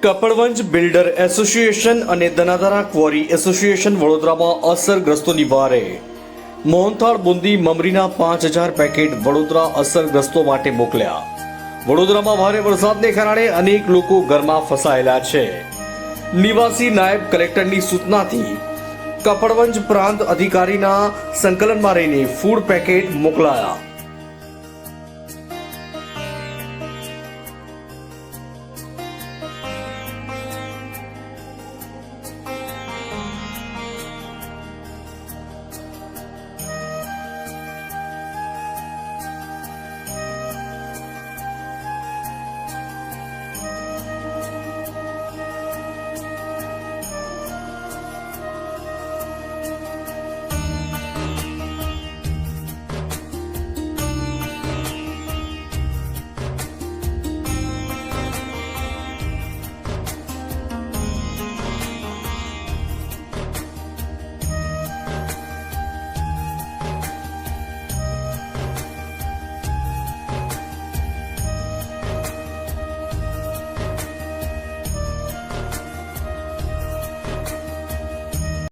Kapadvanj builder association અને દનાદરા quarry association વડોદરામાં અસરગ્રસ્તોની વહારે mohanthal boondi મમરીના 5000 packet Vadodara અસરગ્રસ્તો માટે મોકલ્યા। વડોદરામાં ભારે વરસાદને કારણે અનેક લોકો ઘરમાં ફસાયેલા છે। નિવાસી નાયબ કલેક્ટરની સૂચનાથી કપડવંજ પ્રાંત અધિકારીના સંકલનમાં રહીને ફૂડ પેકેટ મોકલાયા।